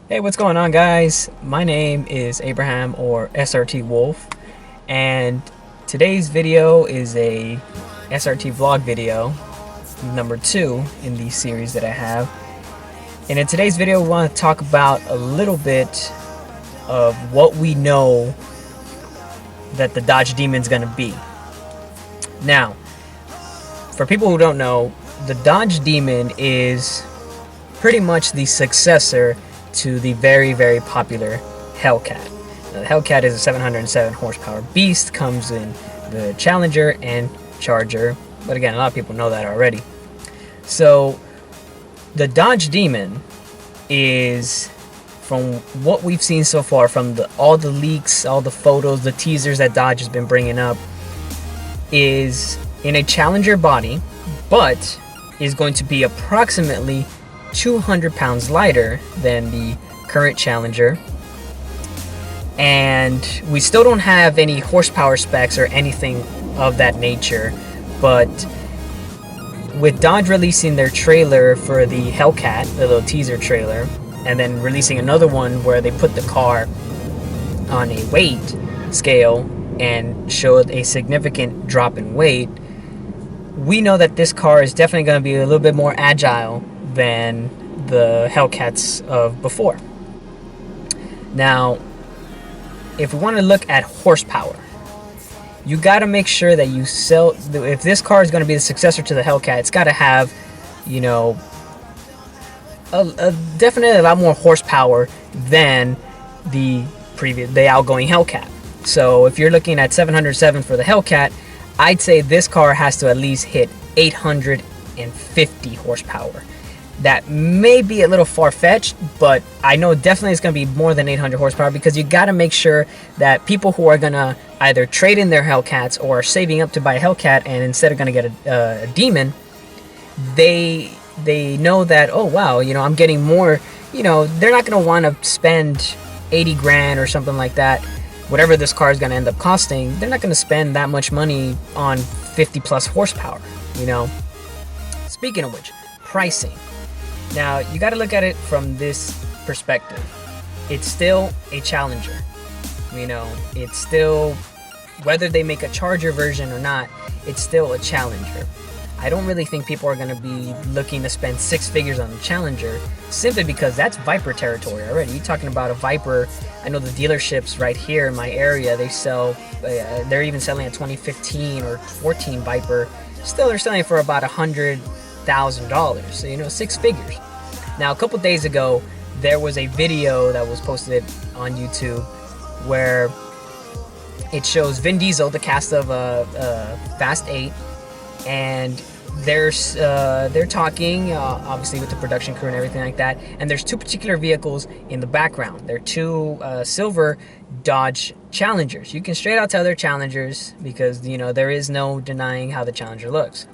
Hey, what's going on, guys? My name is Abraham, or SRT Wolf, and today's video is a SRT vlog video, number 2 in the series that I have. And in today's video, we want to talk about a little bit of what we know that the Dodge Demon's going to be. Now, for people who don't know, the Dodge Demon is pretty much the successor to the very, very popular Hellcat. Now, the Hellcat is a 707 horsepower beast, comes in the Challenger and Charger, but again, a lot of people know that already. So the Dodge Demon is, from what we've seen so far, from all the leaks, all the photos, the teasers that Dodge has been bringing up, is in a Challenger body, but is going to be approximately 200 pounds lighter than the current Challenger. And we still don't have any horsepower specs or anything of that nature, but with Dodge releasing their trailer for the Hellcat, the little teaser trailer, and then releasing another one where they put the car on a weight scale and showed a significant drop in weight, we know that this car is definitely going to be a little bit more agile than the Hellcats of before. Now, if we want to look at horsepower, you got to make sure that you sell. If this car is going to be the successor to the Hellcat, it's got to have, you know, definitely a lot more horsepower than the outgoing Hellcat. So if you're looking at 707 for the Hellcat, I'd say this car has to at least hit 850 horsepower. That may be a little far-fetched, but I know definitely it's going to be more than 800 horsepower, because you got to make sure that people who are going to either trade in their Hellcats or are saving up to buy a Hellcat, and instead of going to get a Demon, they know that, oh wow, you know, I'm getting more. You know, they're not going to want to spend 80 grand or something like that, whatever this car is going to end up costing. They're not going to spend that much money on 50 plus horsepower, you know. Speaking of which, pricing. Now, you got to look at it from this perspective. It's still a Challenger. You know, it's still, whether they make a Charger version or not, it's still a Challenger. I don't really think people are going to be looking to spend 6 figures on the Challenger, simply because that's Viper territory already. You're talking about a Viper. I know the dealerships right here in my area, they sell, they're even selling a 2015 or 14 Viper. Still, they're selling for about $100,000, so you know, 6 figures. Now, a couple days ago, there was a video that was posted on YouTube where it shows Vin Diesel, the cast of Fast 8, and they're talking, obviously with the production crew and everything like that, and there's 2 particular vehicles in the background. They're 2 silver Dodge Challengers. You can straight out tell they're Challengers, because, you know, there is no denying how the Challenger looks.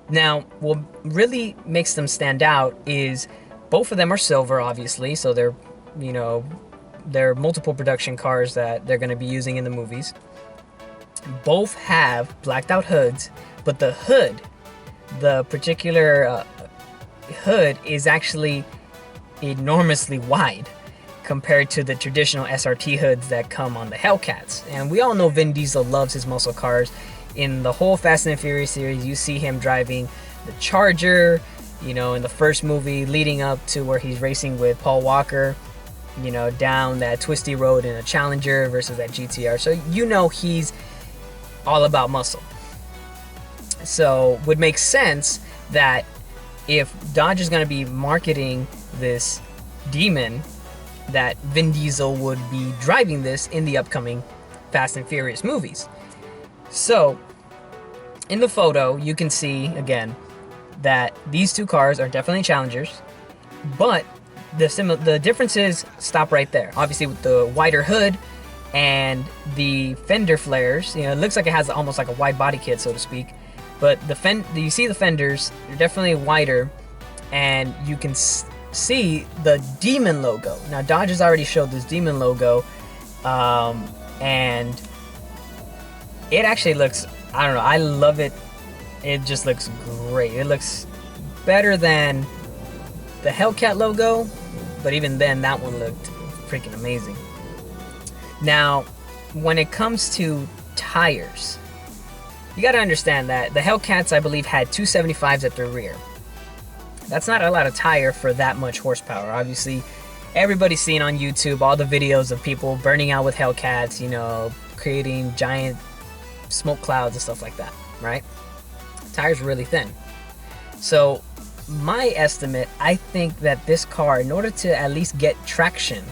Now, what really makes them stand out is both of them are silver, obviously, so they're, you know, they're multiple production cars that they're going to be using in the movies. Both have blacked out hoods, but the hood, the particular hood, is actually enormously wide compared to the traditional SRT hoods that come on the Hellcats. And we all know Vin Diesel loves his muscle cars. In the whole Fast and Furious series, you see him driving the Charger, you know, in the first movie, leading up to where he's racing with Paul Walker, you know, down that twisty road in a Challenger versus that GTR. So you know he's all about muscle. So it would make sense that if Dodge is going to be marketing this Demon, that Vin Diesel would be driving this in the upcoming Fast and Furious movies. So in the photo, you can see, again, that these 2 cars are definitely Challengers, but the differences stop right there. Obviously, with the wider hood and the fender flares, you know, it looks like it has almost like a wide body kit, so to speak. But you see the fenders, they're definitely wider, and you can see the Demon logo. Now, Dodge has already showed this Demon logo, and it actually looks, I don't know, I love it. It just looks great. It looks better than the Hellcat logo, but even then that one looked freaking amazing. Now, when it comes to tires, you got to understand that the Hellcats, I believe, had 275s at their rear. That's not a lot of tire for that much horsepower. Obviously, everybody's seen on YouTube all the videos of people burning out with Hellcats, you know, creating giant smoke clouds and stuff like that, right? Tire's really thin. So my estimate, I think that this car, in order to at least get traction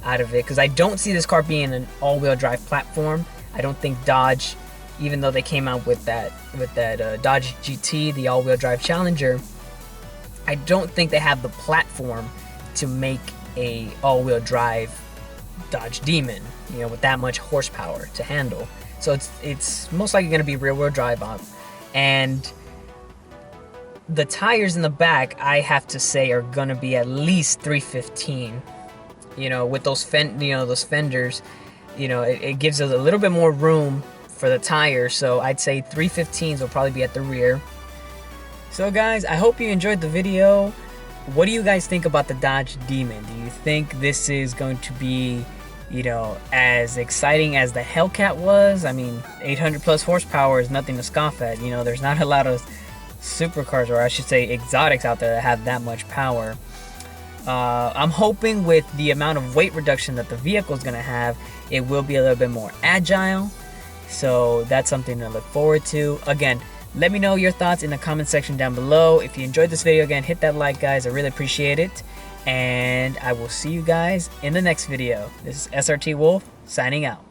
out of it, because I don't see this car being an all-wheel drive platform. I don't think Dodge, even though they came out with that Dodge GT, the all-wheel drive Challenger, I don't think they have the platform to make a all-wheel drive Dodge Demon, you know, with that much horsepower to handle. So it's most likely going to be rear-wheel drive up, and the tires in the back, I have to say, are going to be at least 315. You know, with those those fenders, you know, it gives us a little bit more room for the tires. So I'd say 315s will probably be at the rear. So guys, I hope you enjoyed the video. What do you guys think about the Dodge Demon? Do you think this is going to be, you know, as exciting as the Hellcat was? I mean, 800 plus horsepower is nothing to scoff at. You know, there's not a lot of supercars, or I should say exotics, out there that have that much power. I'm hoping with the amount of weight reduction that the vehicle is going to have, it will be a little bit more agile. So that's something to look forward to. Again, let me know your thoughts in the comment section down below. If you enjoyed this video, again, hit that like, guys. I really appreciate it. And I will see you guys in the next video. This is SRT Wolf signing out.